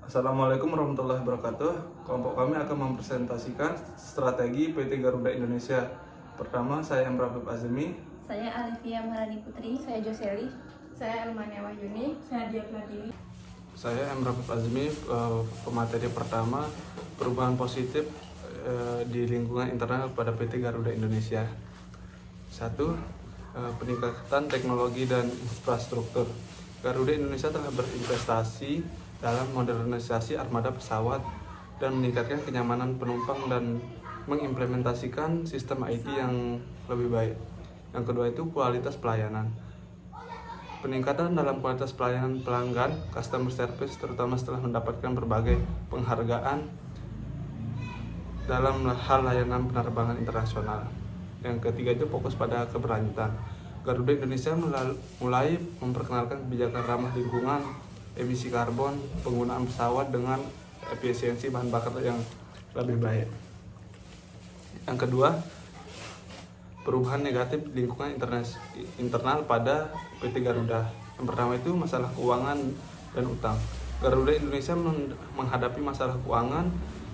Assalamualaikum warahmatullahi wabarakatuh. Kelompok kami akan mempresentasikan strategi PT Garuda Indonesia. Pertama, saya Emrafib Azmi. Saya Alivia Marani Putri. Saya Joseli. Saya Elmania Wahyuni. Saya Dia Pratiwi. Saya Emrafib Azmi. Pemateri pertama, perubahan positif di lingkungan internal pada PT Garuda Indonesia. 1. Peningkatan teknologi dan infrastruktur. Garuda Indonesia telah berinvestasi dalam modernisasi armada pesawat dan meningkatkan kenyamanan penumpang dan mengimplementasikan sistem IT yang lebih baik. Yang kedua itu kualitas pelayanan. Peningkatan dalam kualitas pelayanan pelanggan, customer service, terutama setelah mendapatkan berbagai penghargaan dalam hal layanan penerbangan internasional. Yang ketiga itu fokus pada keberlanjutan. Garuda Indonesia mulai memperkenalkan kebijakan ramah lingkungan, emisi karbon, penggunaan pesawat dengan efisiensi bahan bakar yang lebih baik. Yang kedua, perubahan negatif lingkungan internal pada PT Garuda. Yang pertama itu masalah keuangan dan utang. Garuda Indonesia menghadapi masalah keuangan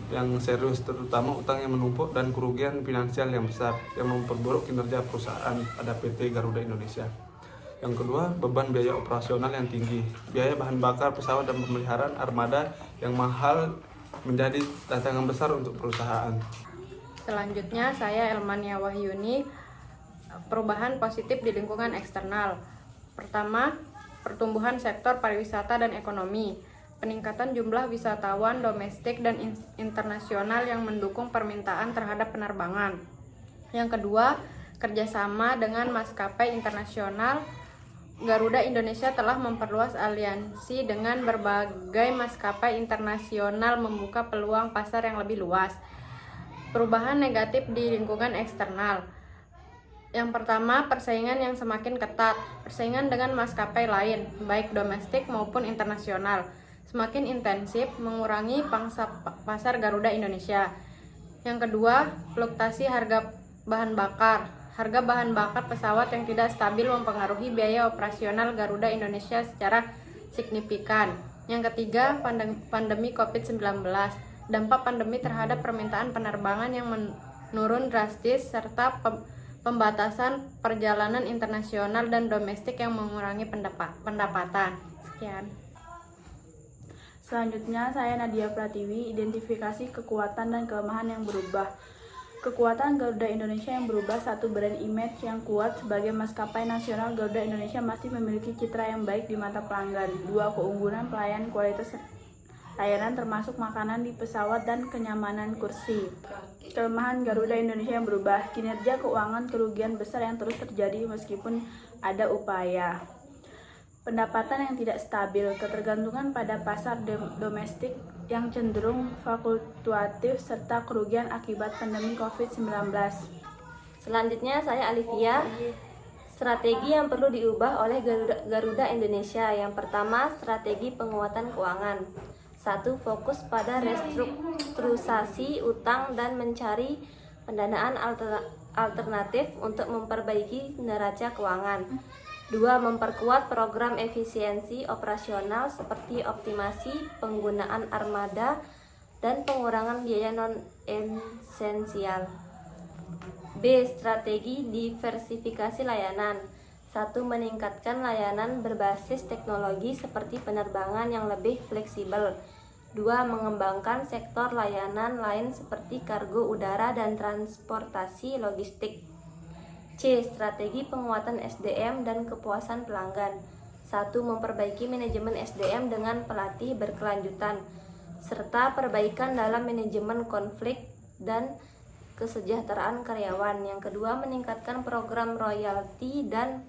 yang serius, terutama utang yang menumpuk dan kerugian finansial yang besar yang memperburuk kinerja perusahaan pada PT Garuda Indonesia. Yang kedua, beban biaya operasional yang tinggi. Biaya bahan bakar pesawat dan pemeliharaan armada yang mahal menjadi tantangan besar untuk perusahaan. Selanjutnya, saya Elmania Wahyuni. Perubahan positif di lingkungan eksternal. Pertama, pertumbuhan sektor pariwisata dan ekonomi. Peningkatan jumlah wisatawan domestik dan internasional yang mendukung permintaan terhadap penerbangan. Yang kedua, kerjasama dengan maskapai internasional. Garuda Indonesia telah memperluas aliansi dengan berbagai maskapai internasional, membuka peluang pasar yang lebih luas. Perubahan negatif di lingkungan eksternal. Yang pertama, persaingan yang semakin ketat. Persaingan dengan maskapai lain, baik domestik maupun internasional, semakin intensif, mengurangi pangsa pasar Garuda Indonesia. Yang kedua, fluktuasi harga bahan bakar. Harga bahan bakar pesawat yang tidak stabil mempengaruhi biaya operasional Garuda Indonesia secara signifikan. Yang ketiga, pandemi COVID-19. Dampak pandemi terhadap permintaan penerbangan yang menurun drastis serta pembatasan perjalanan internasional dan domestik yang mengurangi pendapatan. Sekian. Selanjutnya, saya Nadia Pratiwi. Identifikasi kekuatan dan kelemahan yang berubah. Kekuatan Garuda Indonesia yang berubah. 1. Brand image yang kuat. Sebagai maskapai nasional, Garuda Indonesia masih memiliki citra yang baik di mata pelanggan. 2. Keunggulan pelayanan, kualitas layanan termasuk makanan di pesawat dan kenyamanan kursi. Kelemahan Garuda Indonesia yang berubah. Kinerja keuangan, kerugian besar yang terus terjadi meskipun ada upaya. Pendapatan yang tidak stabil, ketergantungan pada pasar domestik yang cenderung fluktuatif, serta kerugian akibat pandemi COVID-19. Selanjutnya, saya Alivia. Strategi yang perlu diubah oleh Garuda Indonesia. Yang pertama, strategi penguatan keuangan. 1. Fokus pada restrukturisasi utang dan mencari pendanaan alternatif untuk memperbaiki neraca keuangan. 2. Memperkuat program efisiensi operasional seperti optimasi penggunaan armada dan pengurangan biaya non-esensial. B. Strategi diversifikasi layanan. 1. Meningkatkan layanan berbasis teknologi seperti penerbangan yang lebih fleksibel. 2. Mengembangkan sektor layanan lain seperti kargo udara dan transportasi logistik. C. Strategi penguatan SDM dan kepuasan pelanggan. 1. Memperbaiki manajemen SDM dengan pelatih berkelanjutan, serta perbaikan dalam manajemen konflik dan kesejahteraan karyawan. Yang kedua, meningkatkan program royalti dan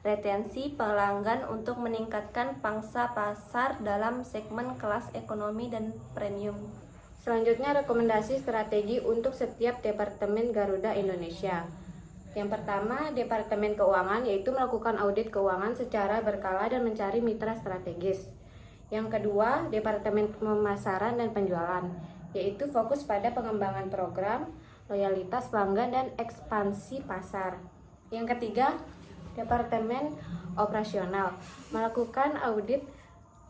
retensi pelanggan untuk meningkatkan pangsa pasar dalam segmen kelas ekonomi dan premium. Selanjutnya, rekomendasi strategi untuk setiap departemen Garuda Indonesia. Yang pertama, Departemen Keuangan, yaitu melakukan audit keuangan secara berkala dan mencari mitra strategis. Yang kedua, Departemen Pemasaran dan Penjualan, yaitu fokus pada pengembangan program, loyalitas pelanggan, dan ekspansi pasar. Yang ketiga, Departemen Operasional, melakukan audit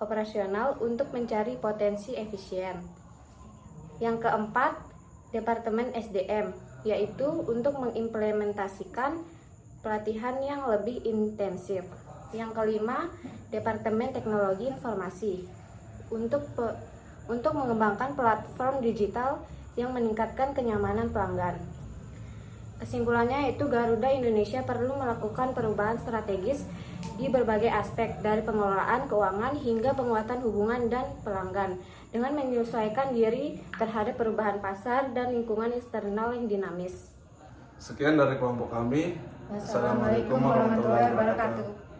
operasional untuk mencari potensi efisien. Yang keempat, Departemen SDM, yaitu untuk mengimplementasikan pelatihan yang lebih intensif. Yang kelima, Departemen Teknologi Informasi, untuk mengembangkan platform digital yang meningkatkan kenyamanan pelanggan. Kesimpulannya yaitu Garuda Indonesia perlu melakukan perubahan strategis di berbagai aspek, dari pengelolaan keuangan hingga penguatan hubungan dan pelanggan, dengan menyesuaikan diri terhadap perubahan pasar dan lingkungan eksternal yang dinamis. Sekian dari kelompok kami. Wassalamualaikum warahmatullahi wabarakatuh.